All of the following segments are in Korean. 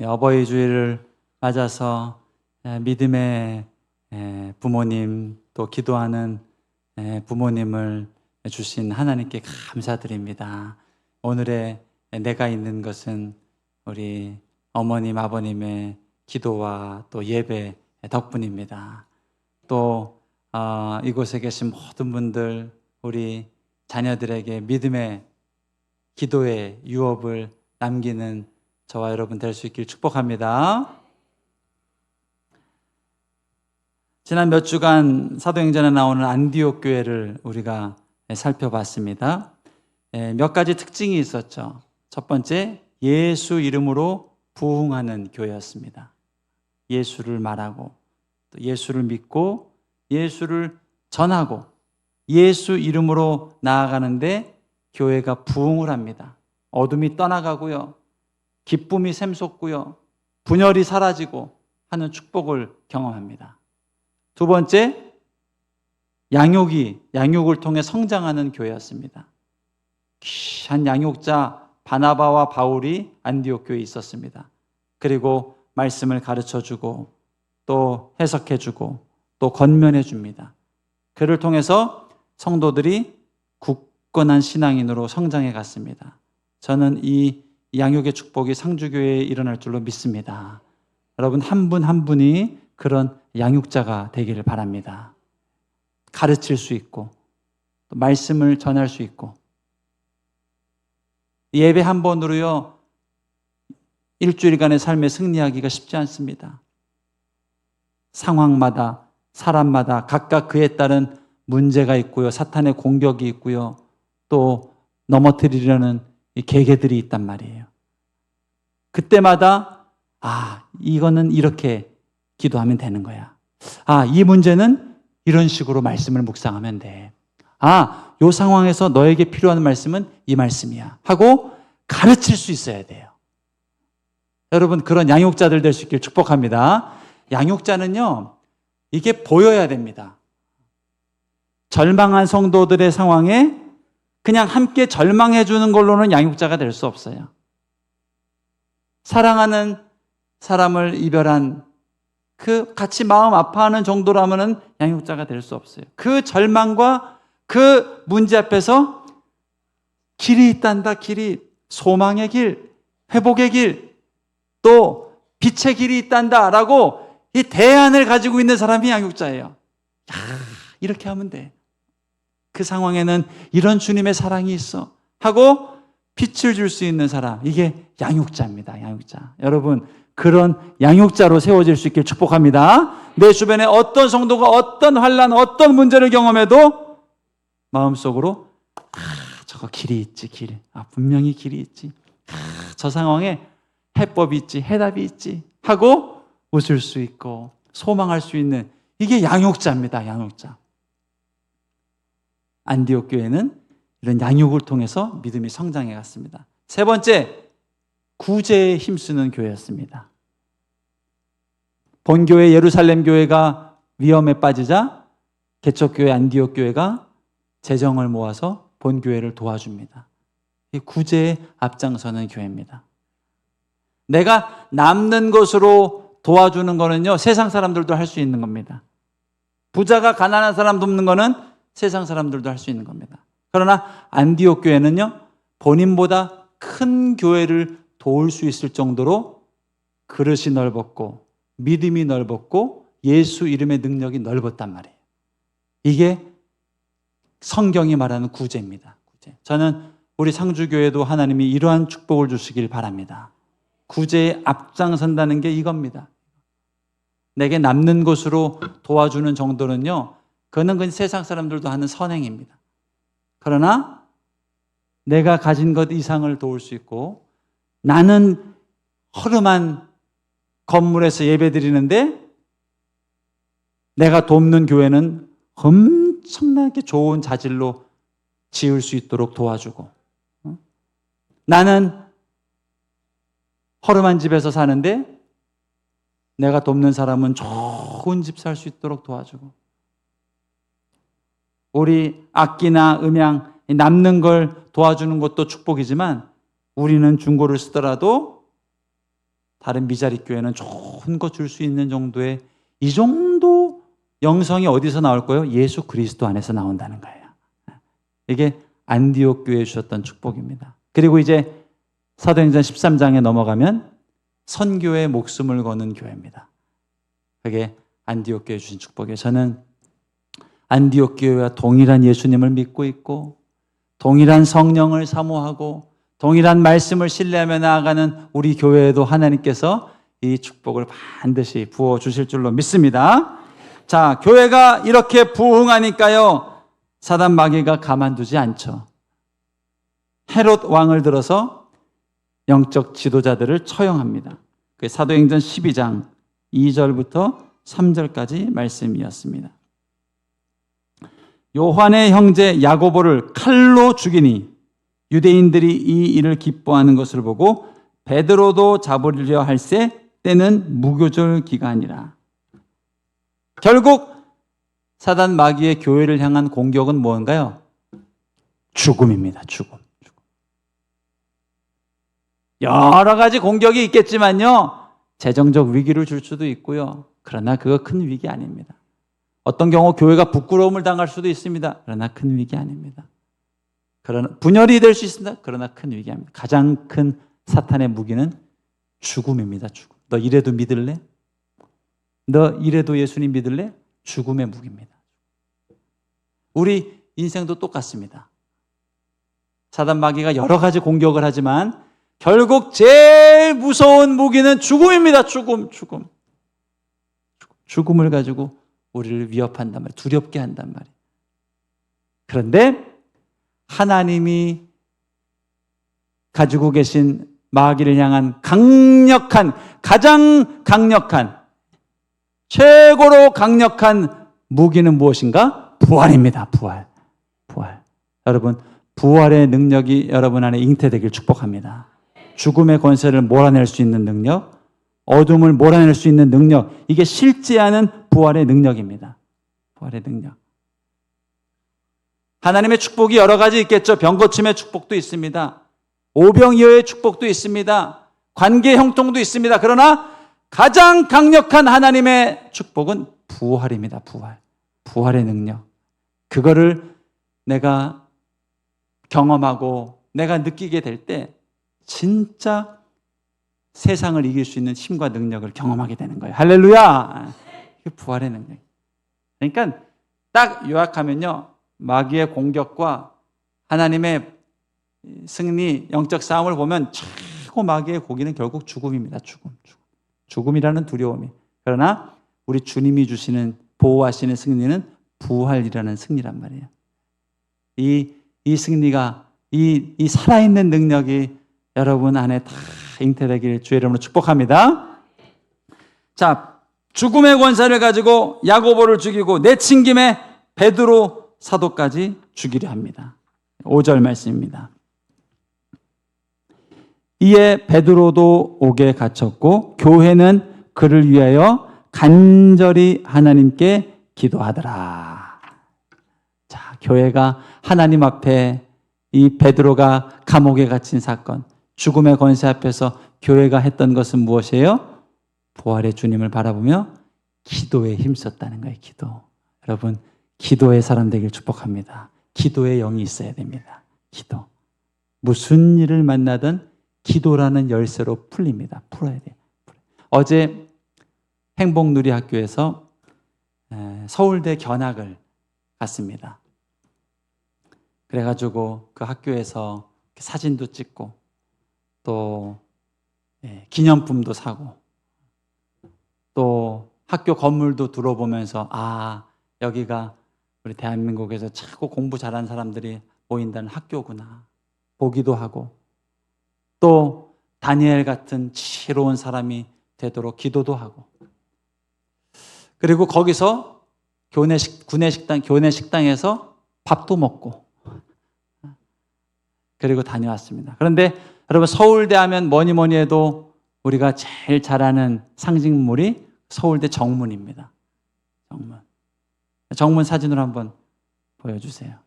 어버이 주일을 맞아서 믿음의 부모님, 또 기도하는 부모님을 주신 하나님께 감사드립니다. 오늘의 내가 있는 것은 우리 어머님, 아버님의 기도와 또 예배 덕분입니다. 또 이곳에 계신 모든 분들, 우리 자녀들에게 믿음의 기도의 유업을 남기는 저와 여러분 될 수 있길 축복합니다. 지난 몇 주간 사도행전에 나오는 안디옥 교회를 우리가 살펴봤습니다. 몇 가지 특징이 있었죠. 첫 번째, 예수 이름으로 부흥하는 교회였습니다. 예수를 말하고 또 예수를 믿고 예수를 전하고 예수 이름으로 나아가는데 교회가 부흥을 합니다. 어둠이 떠나가고요, 기쁨이 샘솟고요, 분열이 사라지고 하는 축복을 경험합니다. 두 번째, 양육을 통해 성장하는 교회였습니다. 귀한 양육자 바나바와 바울이 안디옥 교회에 있었습니다. 그리고 말씀을 가르쳐주고 또 해석해주고 또 권면해줍니다. 그를 통해서 성도들이 굳건한 신앙인으로 성장해 갔습니다. 저는 이 양육의 축복이 상주교회에 일어날 줄로 믿습니다. 여러분 한 분 한 분이 그런 양육자가 되기를 바랍니다. 가르칠 수 있고 또 말씀을 전할 수 있고, 예배 한 번으로요 일주일간의 삶에 승리하기가 쉽지 않습니다. 상황마다 사람마다 각각 그에 따른 문제가 있고요, 사탄의 공격이 있고요, 또 넘어뜨리려는 계계들이 있단 말이에요. 그때마다 이거는 이렇게 기도하면 되는 거야. 이 문제는 이런 식으로 말씀을 묵상하면 돼. 이 상황에서 너에게 필요한 말씀은 이 말씀이야 하고 가르칠 수 있어야 돼요. 여러분 그런 양육자들 될 수 있길 축복합니다. 양육자는요, 이게 보여야 됩니다. 절망한 성도들의 상황에 그냥 함께 절망해 주는 걸로는 양육자가 될 수 없어요. 사랑하는 사람을 이별한 같이 마음 아파하는 정도라면은 양육자가 될 수 없어요. 그 절망과 그 문제 앞에서 길이 있단다. 길이, 소망의 길, 회복의 길, 또 빛의 길이 있단다 라고 이 대안을 가지고 있는 사람이 양육자예요. 이렇게 하면 돼. 그 상황에는 이런 주님의 사랑이 있어 하고 빛을 줄 수 있는 사람, 이게 양육자입니다. 양육자. 여러분 그런 양육자로 세워질 수 있길 축복합니다. 내 주변에 어떤 성도가 어떤 환난, 어떤 문제를 경험해도 마음속으로 저거 길이 있지, 길. 분명히 길이 있지. 저 상황에 해법이 있지, 해답이 있지 하고 웃을 수 있고 소망할 수 있는, 이게 양육자입니다. 양육자. 안디옥 교회는 이런 양육을 통해서 믿음이 성장해 갔습니다. 세 번째, 구제에 힘쓰는 교회였습니다. 본교회 예루살렘 교회가 위험에 빠지자 개척교회 안디옥 교회가 재정을 모아서 본교회를 도와줍니다. 이 구제에 앞장서는 교회입니다. 내가 남는 것으로 도와주는 거는요, 세상 사람들도 할 수 있는 겁니다. 부자가 가난한 사람 돕는 거는 세상 사람들도 할 수 있는 겁니다. 그러나 안디옥 교회는요, 본인보다 큰 교회를 도울 수 있을 정도로 그릇이 넓었고 믿음이 넓었고 예수 이름의 능력이 넓었단 말이에요. 이게 성경이 말하는 구제입니다. 구제. 저는 우리 상주교회도 하나님이 이러한 축복을 주시길 바랍니다. 구제에 앞장선다는 게 이겁니다. 내게 남는 것으로 도와주는 정도는요, 그건 세상 사람들도 하는 선행입니다. 그러나 내가 가진 것 이상을 도울 수 있고, 나는 허름한 건물에서 예배드리는데 내가 돕는 교회는 엄청나게 좋은 자질로 지을 수 있도록 도와주고, 나는 허름한 집에서 사는데 내가 돕는 사람은 좋은 집 살 수 있도록 도와주고, 우리 악기나 음향 남는 걸 도와주는 것도 축복이지만 우리는 중고를 쓰더라도 다른 미자리 교회는 좋은 거 줄 수 있는 정도의 이 정도 영성이 어디서 나올 거예요? 예수 그리스도 안에서 나온다는 거예요. 이게 안디옥 교회에 주셨던 축복입니다. 그리고 이제 사도행전 13장에 넘어가면 선교에 목숨을 거는 교회입니다. 그게 안디옥 교회에 주신 축복이에요. 저는 안디옥 교회와 동일한 예수님을 믿고 있고 동일한 성령을 사모하고 동일한 말씀을 신뢰하며 나아가는 우리 교회에도 하나님께서 이 축복을 반드시 부어주실 줄로 믿습니다. 자, 교회가 이렇게 부흥하니까요, 사단 마귀가 가만두지 않죠. 헤롯 왕을 들어서 영적 지도자들을 처형합니다. 그게 사도행전 12장 2절부터 3절까지 말씀이었습니다. 요한의 형제 야고보를 칼로 죽이니 유대인들이 이 일을 기뻐하는 것을 보고 베드로도 잡으려 할세 때는 무교절 기간이라. 결국 사단 마귀의 교회를 향한 공격은 뭔가요? 죽음입니다. 죽음. 여러 가지 공격이 있겠지만요, 재정적 위기를 줄 수도 있고요. 그러나 그거 큰 위기 아닙니다. 어떤 경우 교회가 부끄러움을 당할 수도 있습니다. 그러나 큰 위기 아닙니다. 그러나 분열이 될 수 있습니다. 그러나 큰 위기 아닙니다. 가장 큰 사탄의 무기는 죽음입니다. 죽음. 너 이래도 믿을래? 너 이래도 예수님 믿을래? 죽음의 무기입니다. 우리 인생도 똑같습니다. 사단 마귀가 여러 가지 공격을 하지만 결국 제일 무서운 무기는 죽음입니다. 죽음을 가지고 우리를 위협한단 말이에요. 두렵게 한단 말이에요. 그런데 하나님이 가지고 계신 마귀를 향한 가장 강력한, 최고로 강력한 무기는 무엇인가? 부활입니다. 부활. 여러분, 부활의 능력이 여러분 안에 잉태되길 축복합니다. 죽음의 권세를 몰아낼 수 있는 능력, 어둠을 몰아낼 수 있는 능력, 이게 실제하는 부활의 능력입니다. 부활의 능력. 하나님의 축복이 여러 가지 있겠죠. 병고침의 축복도 있습니다. 오병이어의 축복도 있습니다. 관계 형통도 있습니다. 그러나 가장 강력한 하나님의 축복은 부활입니다. 부활의 능력. 그거를 내가 경험하고 내가 느끼게 될 때 진짜 세상을 이길 수 있는 힘과 능력을 경험하게 되는 거예요. 할렐루야! 이게 부활의 능력. 그러니까 딱 요약하면요, 마귀의 공격과 하나님의 승리, 영적 싸움을 보면 최고 마귀의 고기는 결국 죽음입니다. 죽음이라는 두려움이. 그러나 우리 주님이 주시는, 보호하시는 승리는 부활이라는 승리란 말이에요. 이 승리가, 이 살아있는 능력이 여러분 안에 다 잉태되길 주의 이름으로 축복합니다. 자, 죽음의 권세를 가지고 야고보를 죽이고 내친 김에 베드로 사도까지 죽이려 합니다. 5절 말씀입니다. 이에 베드로도 옥에 갇혔고 교회는 그를 위하여 간절히 하나님께 기도하더라. 자, 교회가 하나님 앞에 이 베드로가 감옥에 갇힌 사건, 죽음의 권세 앞에서 교회가 했던 것은 무엇이에요? 부활의 주님을 바라보며 기도에 힘썼다는 거예요. 기도. 여러분, 기도의 사람 되길 축복합니다. 기도의 영이 있어야 됩니다. 기도. 무슨 일을 만나든 기도라는 열쇠로 풀립니다. 풀어야 돼요. 어제 행복누리학교에서 서울대 견학을 갔습니다. 그래가지고 그 학교에서 사진도 찍고 또 기념품도 사고 또 학교 건물도 둘러보면서 여기가 우리 대한민국에서 최고 공부 잘하는 사람들이 모인다는 학교구나 보기도 하고 또 다니엘 같은 지혜로운 사람이 되도록 기도도 하고 그리고 거기서 교내 식당에서 밥도 먹고 그리고 다녀왔습니다. 그런데 여러분 서울대 하면 뭐니 해도 우리가 제일 잘 아는 상징물이 서울대 정문입니다. 정문 사진으로 한번 보여주세요.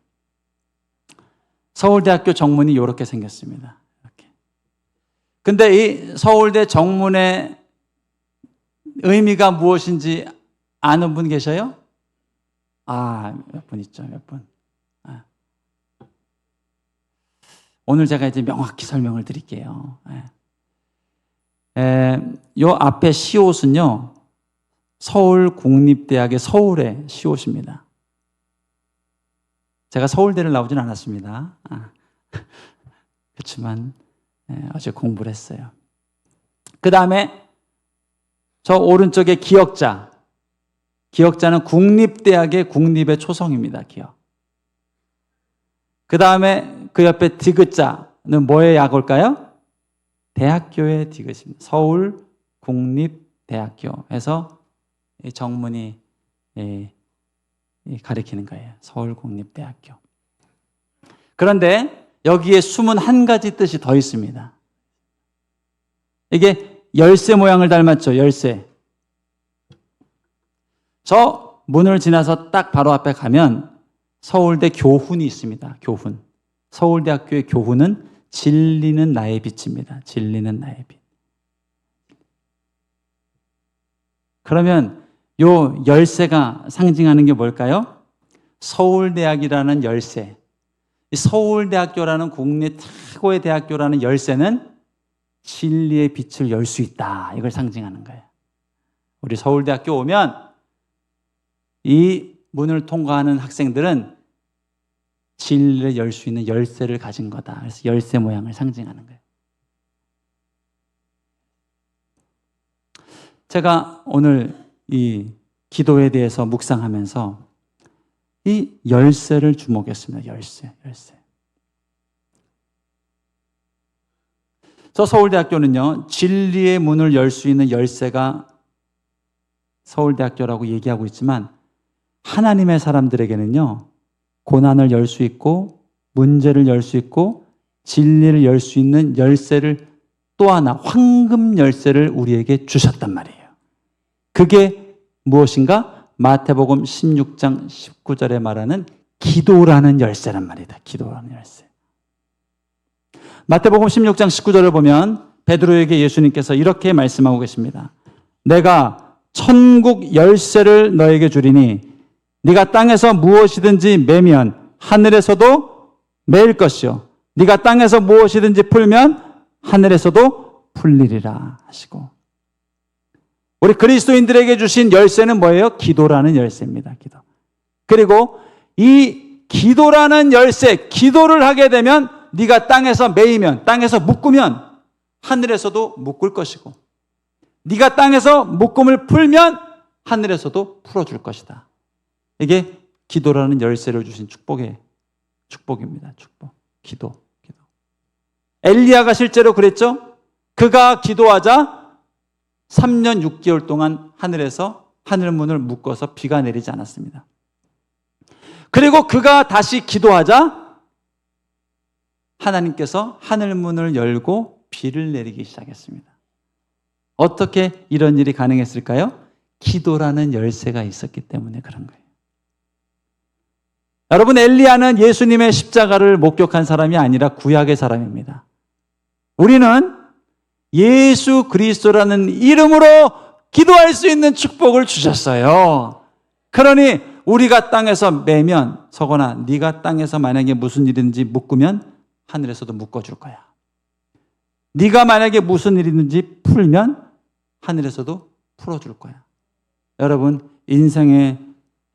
서울대학교 정문이 이렇게 생겼습니다. 이렇게. 근데 이 서울대 정문의 의미가 무엇인지 아는 분 계셔요? 몇 분 있죠, 몇 분. 오늘 제가 이제 명확히 설명을 드릴게요. 요 앞에 시옷은요, 서울국립대학의 서울의 시옷입니다. 제가 서울대를 나오진 않았습니다. 그렇지만 어제 공부를 했어요. 그 다음에 저 오른쪽에 기역자. 기역자는 국립대학의 국립의 초성입니다. 기역. 그 다음에 그 옆에 디귿자는 뭐의 약올까요? 대학교의 디귿입니다. 서울국립대학교 해서 정문이 가리키는 거예요. 서울국립대학교. 그런데 여기에 숨은 한 가지 뜻이 더 있습니다. 이게 열쇠 모양을 닮았죠. 열쇠. 저 문을 지나서 딱 바로 앞에 가면 서울대 교훈이 있습니다. 교훈. 서울대학교의 교훈은 진리는 나의 빛입니다. 진리는 나의 빛. 그러면 요 열쇠가 상징하는 게 뭘까요? 서울대학이라는 열쇠. 이 서울대학교라는 국내 최고의 대학교라는 열쇠는 진리의 빛을 열 수 있다. 이걸 상징하는 거예요. 우리 서울대학교 오면 이 문을 통과하는 학생들은 진리를 열 수 있는 열쇠를 가진 거다. 그래서 열쇠 모양을 상징하는 거예요. 제가 오늘 이 기도에 대해서 묵상하면서 이 열쇠를 주목했습니다. 열쇠. 저 서울대학교는요, 진리의 문을 열 수 있는 열쇠가 서울대학교라고 얘기하고 있지만 하나님의 사람들에게는요, 고난을 열 수 있고 문제를 열 수 있고 진리를 열 수 있는 열쇠를 또 하나 황금 열쇠를 우리에게 주셨단 말이에요. 그게 무엇인가? 마태복음 16장 19절에 말하는 기도라는 열쇠란 말이다. 기도라는 열쇠. 마태복음 16장 19절을 보면 베드로에게 예수님께서 이렇게 말씀하고 계십니다. 내가 천국 열쇠를 너에게 주리니 네가 땅에서 무엇이든지 매면 하늘에서도 매일 것이요 네가 땅에서 무엇이든지 풀면 하늘에서도 풀리리라 하시고, 우리 그리스도인들에게 주신 열쇠는 뭐예요? 기도라는 열쇠입니다. 기도. 그리고 이 기도라는 열쇠, 기도를 하게 되면 네가 땅에서 매이면, 땅에서 묶으면 하늘에서도 묶을 것이고, 네가 땅에서 묶음을 풀면 하늘에서도 풀어줄 것이다. 이게 기도라는 열쇠를 주신 축복입니다. 축복. 기도. 엘리야가 실제로 그랬죠? 그가 기도하자 3년 6개월 동안 하늘에서 하늘문을 묶어서 비가 내리지 않았습니다. 그리고 그가 다시 기도하자 하나님께서 하늘문을 열고 비를 내리기 시작했습니다. 어떻게 이런 일이 가능했을까요? 기도라는 열쇠가 있었기 때문에 그런 거예요. 여러분, 엘리야는 예수님의 십자가를 목격한 사람이 아니라 구약의 사람입니다. 우리는 예수 그리스도라는 이름으로 기도할 수 있는 축복을 주셨어요. 그러니 우리가 땅에서 매면 서거나 네가 땅에서 만약에 무슨 일인지 묶으면 하늘에서도 묶어줄 거야. 네가 만약에 무슨 일이든지 풀면 하늘에서도 풀어줄 거야. 여러분, 인생의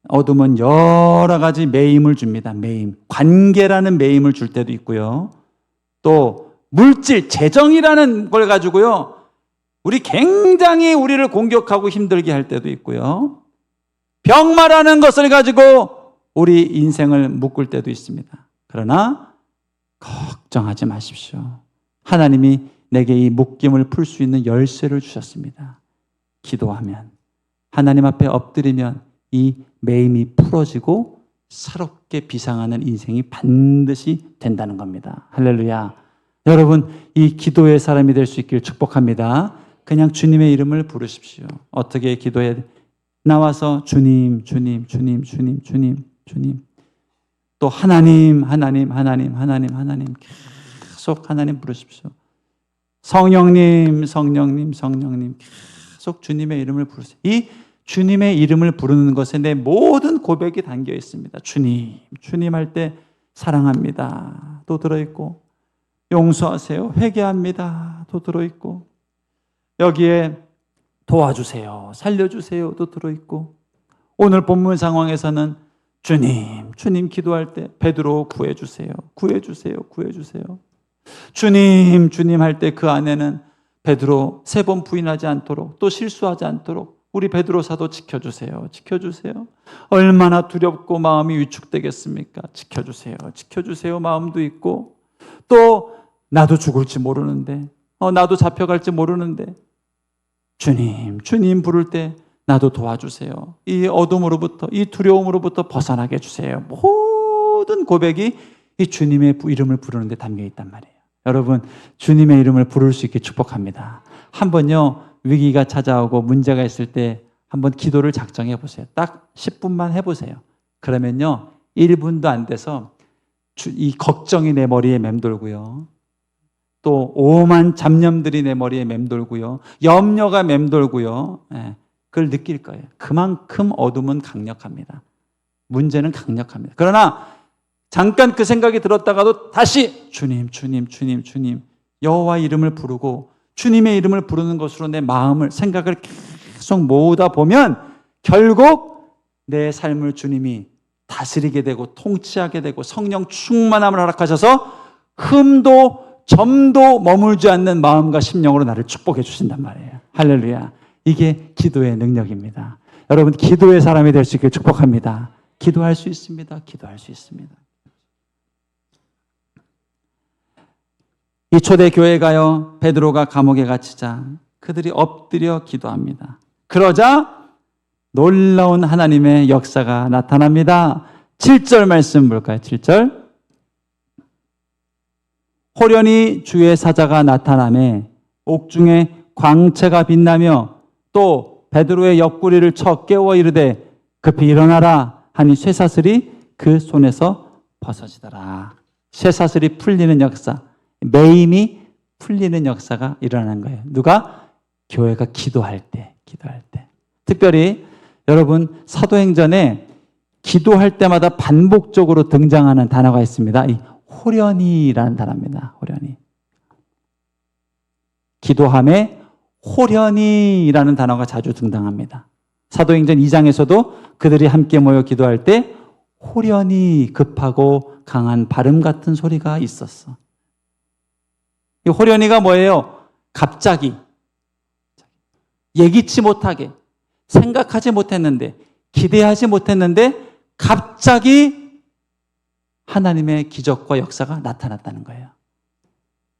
어둠은 여러 가지 매임을 줍니다. 매임. 관계라는 매임을 줄 때도 있고요. 또 물질, 재정이라는 걸 가지고요, 우리 굉장히 우리를 공격하고 힘들게 할 때도 있고요. 병마라는 것을 가지고 우리 인생을 묶을 때도 있습니다. 그러나 걱정하지 마십시오. 하나님이 내게 이 묶임을 풀 수 있는 열쇠를 주셨습니다. 기도하면, 하나님 앞에 엎드리면 이 매임이 풀어지고 새롭게 비상하는 인생이 반드시 된다는 겁니다. 할렐루야. 여러분, 이 기도의 사람이 될 수 있기를 축복합니다. 그냥 주님의 이름을 부르십시오. 어떻게 기도해야 돼? 나와서 주님, 주님, 주님, 주님, 주님, 주님. 또 하나님, 하나님, 하나님, 하나님, 하나님. 계속 하나님 부르십시오. 성령님, 성령님, 성령님. 계속 주님의 이름을 부르세요. 이 주님의 이름을 부르는 것에 내 모든 고백이 담겨 있습니다. 주님, 주님 할 때 사랑합니다. 또 들어있고, 용서하세요. 회개합니다. 또 들어있고, 여기에 도와주세요. 살려주세요. 또 들어있고, 오늘 본문 상황에서는 주님, 주님 기도할 때 베드로 구해주세요. 구해주세요. 구해주세요. 주님, 주님 할 때 그 안에는 베드로 3번 부인하지 않도록, 또 실수하지 않도록 우리 베드로 사도 지켜주세요. 지켜주세요. 얼마나 두렵고 마음이 위축되겠습니까? 지켜주세요. 지켜주세요. 마음도 있고, 또 나도 죽을지 모르는데, 나도 잡혀갈지 모르는데, 주님, 주님 부를 때 나도 도와주세요. 이 어둠으로부터, 이 두려움으로부터 벗어나게 해주세요. 모든 고백이 이 주님의 이름을 부르는 데 담겨 있단 말이에요. 여러분, 주님의 이름을 부를 수 있게 축복합니다. 한번요, 위기가 찾아오고 문제가 있을 때 한번 기도를 작정해 보세요. 딱 10분만 해보세요. 그러면요, 1분도 안 돼서 이 걱정이 내 머리에 맴돌고요, 또 오만 잡념들이 내 머리에 맴돌고요, 염려가 맴돌고요, 그걸 느낄 거예요. 그만큼 어둠은 강력합니다. 문제는 강력합니다. 그러나 잠깐 그 생각이 들었다가도 다시 주님, 주님, 주님, 주님, 여호와 이름을 부르고 주님의 이름을 부르는 것으로 내 마음을, 생각을 계속 모으다 보면 결국 내 삶을 주님이 다스리게 되고 통치하게 되고 성령 충만함을 허락하셔서 흠도 점도 머물지 않는 마음과 심령으로 나를 축복해 주신단 말이에요. 할렐루야. 이게 기도의 능력입니다. 여러분, 기도의 사람이 될 수 있게 축복합니다. 기도할 수 있습니다. 기도할 수 있습니다. 이 초대교회가요, 베드로가 감옥에 갇히자 그들이 엎드려 기도합니다. 그러자 놀라운 하나님의 역사가 나타납니다. 7절 말씀 볼까요? 7절. 호련히 주의 사자가 나타나매 옥중에 광채가 빛나며 또 베드로의 옆구리를 쳐 깨워 이르되 급히 일어나라 하니 쇠사슬이 그 손에서 벗어지더라. 쇠사슬이 풀리는 역사, 매임이 풀리는 역사가 일어나는 거예요. 누가? 교회가 기도할 때, 기도할 때. 특별히 여러분, 사도행전에 기도할 때마다 반복적으로 등장하는 단어가 있습니다. 이 호련히라는 단어입니다. 호련히. 기도함에 호련히라는 단어가 자주 등장합니다. 사도행전 2장에서도 그들이 함께 모여 기도할 때 호련히 급하고 강한 발음 같은 소리가 있었어. 이 호련히가 뭐예요? 갑자기, 예기치 못하게, 생각하지 못했는데, 기대하지 못했는데 갑자기 하나님의 기적과 역사가 나타났다는 거예요.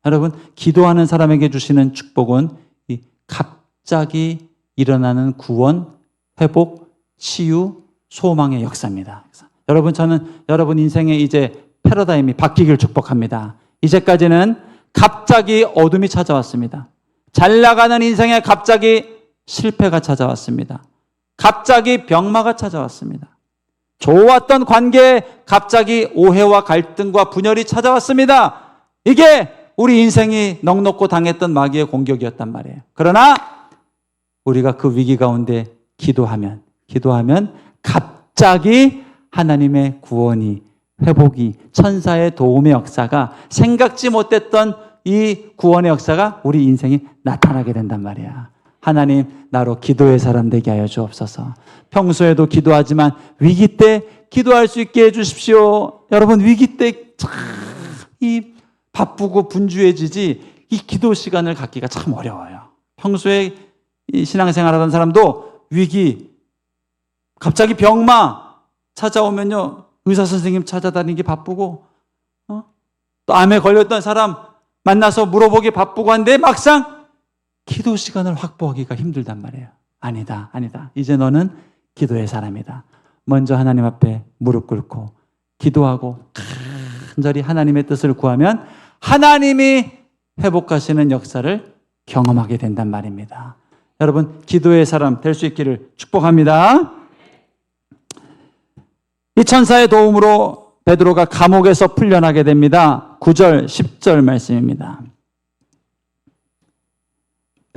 여러분, 기도하는 사람에게 주시는 축복은 이 갑자기 일어나는 구원, 회복, 치유, 소망의 역사입니다. 여러분, 저는 여러분 인생에 이제 패러다임이 바뀌길 축복합니다. 이제까지는 갑자기 어둠이 찾아왔습니다. 잘 나가는 인생에 갑자기 실패가 찾아왔습니다. 갑자기 병마가 찾아왔습니다. 좋았던 관계에 갑자기 오해와 갈등과 분열이 찾아왔습니다. 이게 우리 인생이 넉넉고 당했던 마귀의 공격이었단 말이에요. 그러나 우리가 그 위기 가운데 기도하면 갑자기 하나님의 구원이, 회복이, 천사의 도움의 역사가, 생각지 못했던 이 구원의 역사가 우리 인생에 나타나게 된단 말이야. 하나님, 나로 기도의 사람 되게 하여 주옵소서. 평소에도 기도하지만 위기 때 기도할 수 있게 해주십시오. 여러분, 위기 때 참 이 바쁘고 분주해지지 이 기도 시간을 갖기가 참 어려워요. 평소에 이 신앙생활하던 사람도 위기, 갑자기 병마 찾아오면요, 의사 선생님 찾아다니기 바쁘고, 또 암에 걸렸던 사람 만나서 물어보기 바쁘고 한데 막상 기도 시간을 확보하기가 힘들단 말이에요. 아니다. 이제 너는 기도의 사람이다. 먼저 하나님 앞에 무릎 꿇고 기도하고 간절히 하나님의 뜻을 구하면 하나님이 회복하시는 역사를 경험하게 된단 말입니다. 여러분, 기도의 사람 될 수 있기를 축복합니다. 이 천사의 도움으로 베드로가 감옥에서 풀려나게 됩니다. 9절, 10절 말씀입니다.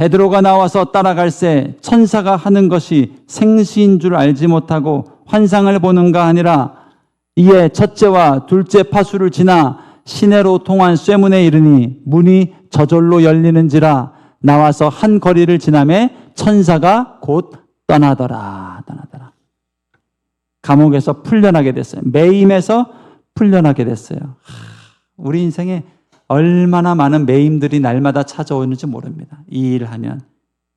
베드로가 나와서 따라갈새 천사가 하는 것이 생시인 줄 알지 못하고 환상을 보는가 하니라. 이에 첫째와 둘째 파수를 지나 시내로 통한 쇠문에 이르니 문이 저절로 열리는지라. 나와서 한 거리를 지나매 천사가 곧 떠나더라. 감옥에서 풀려나게 됐어요. 매임에서 풀려나게 됐어요. 우리 인생에 얼마나 많은 매임들이 날마다 찾아오는지 모릅니다. 이 일을 하면,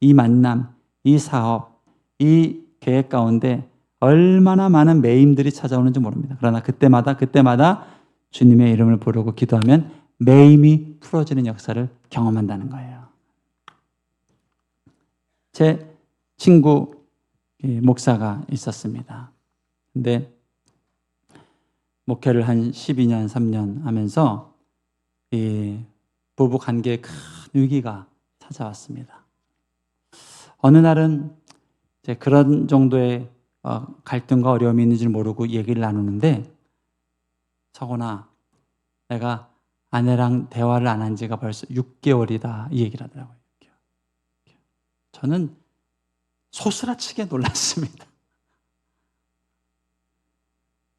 이 만남, 이 사업, 이 계획 가운데 얼마나 많은 매임들이 찾아오는지 모릅니다. 그러나 그때마다 주님의 이름을 부르고 기도하면 매임이 풀어지는 역사를 경험한다는 거예요. 제 친구 목사가 있었습니다. 근데 목회를 한 12년, 3년 하면서 이 부부 관계에 큰 위기가 찾아왔습니다. 어느 날은 이제 그런 정도의 갈등과 어려움이 있는지 모르고 얘기를 나누는데, 서곤아, 내가 아내랑 대화를 안 한 지가 벌써 6개월이다 이 얘기를 하더라고요. 저는 소스라치게 놀랐습니다.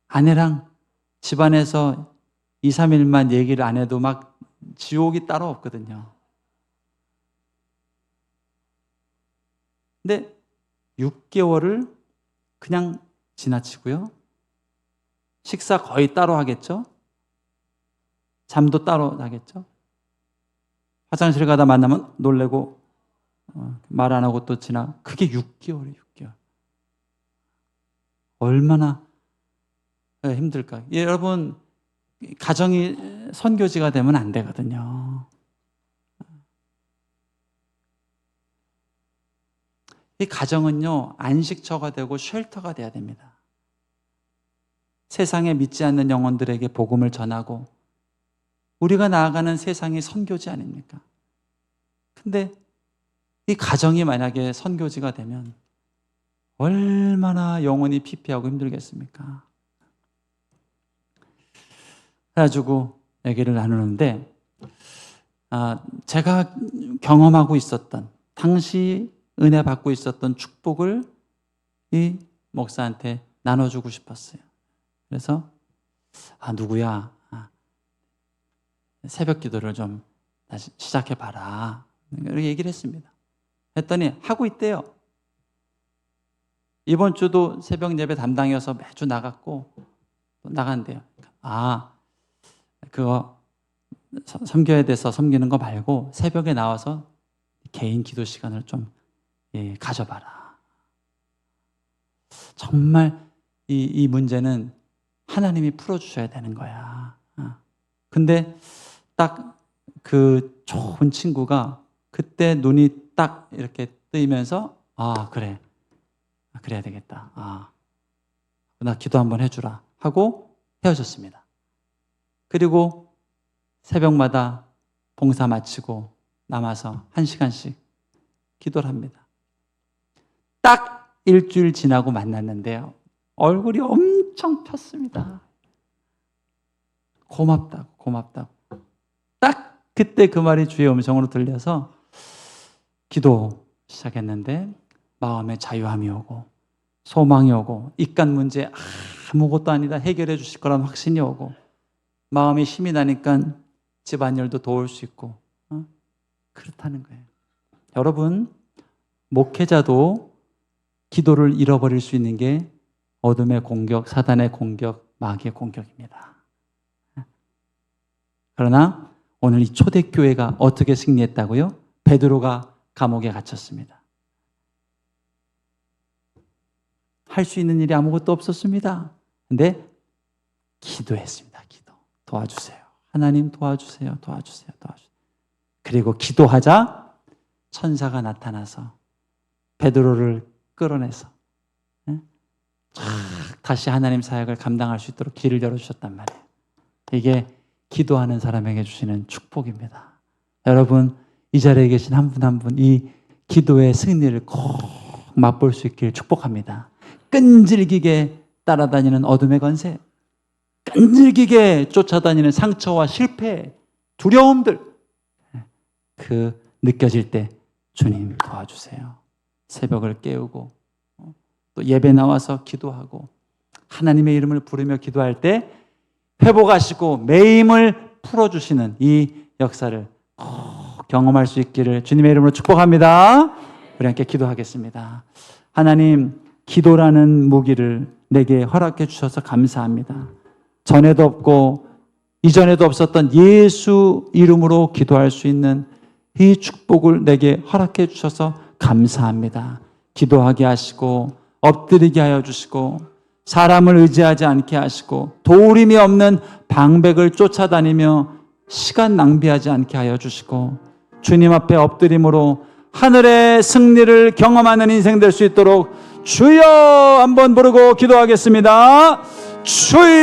아내랑 집안에서 2, 3일만 얘기를 안 해도 막 지옥이 따로 없거든요. 근데 6개월을 그냥 지나치고요. 식사 거의 따로 하겠죠. 잠도 따로 자겠죠. 화장실 가다 만나면 놀래고 말 안 하고 또 그게 6개월이에요. 6개월. 얼마나 힘들까. 여러분, 가정이 선교지가 되면 안 되거든요. 이 가정은요, 안식처가 되고 쉘터가 돼야 됩니다. 세상에 믿지 않는 영혼들에게 복음을 전하고 우리가 나아가는 세상이 선교지 아닙니까? 근데 이 가정이 만약에 선교지가 되면 얼마나 영혼이 피폐하고 힘들겠습니까? 그래가지고 얘기를 나누는데, 제가 경험하고 있었던, 당시 은혜 받고 있었던 축복을 이 목사한테 나눠주고 싶었어요. 그래서 누구야, 새벽 기도를 좀 다시 시작해봐라, 이렇게 얘기를 했습니다. 했더니 하고 있대요. 이번 주도 새벽 예배 담당이어서 매주 나갔고 또 나간대요. 그거 섬겨야 돼서 섬기는 거 말고 새벽에 나와서 개인 기도 시간을 좀 가져봐라. 정말 이 문제는 하나님이 풀어주셔야 되는 거야. 근데 딱 그 좋은 친구가 그때 눈이 딱 이렇게 뜨이면서 그래, 그래야 되겠다. 나 기도 한번 해주라 하고 헤어졌습니다. 그리고 새벽마다 봉사 마치고 남아서 1시간씩 기도를 합니다. 딱 일주일 지나고 만났는데요, 얼굴이 엄청 폈습니다. 고맙다고. 딱 그때 그 말이 주의 음성으로 들려서 기도 시작했는데 마음에 자유함이 오고 소망이 오고 입간 문제 아무것도 아니다 해결해 주실 거라는 확신이 오고 마음에 힘이 나니까 집안일도 도울 수 있고 그렇다는 거예요. 여러분, 목회자도 기도를 잃어버릴 수 있는 게 어둠의 공격, 사단의 공격, 마귀의 공격입니다. 그러나 오늘 이 초대교회가 어떻게 승리했다고요? 베드로가 감옥에 갇혔습니다. 할 수 있는 일이 아무것도 없었습니다. 근데 기도했습니다. 기도. 도와주세요. 하나님 도와주세요. 도와주세요. 그리고 기도하자 천사가 나타나서 베드로를 끌어내서 다시 하나님 사역을 감당할 수 있도록 길을 열어주셨단 말이에요. 이게 기도하는 사람에게 주시는 축복입니다. 여러분, 이 자리에 계신 한 분 한 분 이 기도의 승리를 꼭 맛볼 수 있길 축복합니다. 끈질기게 따라다니는 어둠의 권세, 끈질기게 쫓아다니는 상처와 실패, 두려움들, 그 느껴질 때 주님 도와주세요. 새벽을 깨우고 또 예배 나와서 기도하고 하나님의 이름을 부르며 기도할 때 회복하시고 매임을 풀어주시는 이 역사를 꼭 경험할 수 있기를 주님의 이름으로 축복합니다. 우리 함께 기도하겠습니다. 하나님, 기도라는 무기를 내게 허락해 주셔서 감사합니다. 전에도 없고 이전에도 없었던 예수 이름으로 기도할 수 있는 이 축복을 내게 허락해 주셔서 감사합니다. 기도하게 하시고 엎드리게 하여 주시고 사람을 의지하지 않게 하시고 도우림이 없는 방백을 쫓아다니며 시간 낭비하지 않게 하여 주시고 주님 앞에 엎드림으로 하늘의 승리를 경험하는 인생 될 수 있도록 주여 한번 부르고 기도하겠습니다. 주여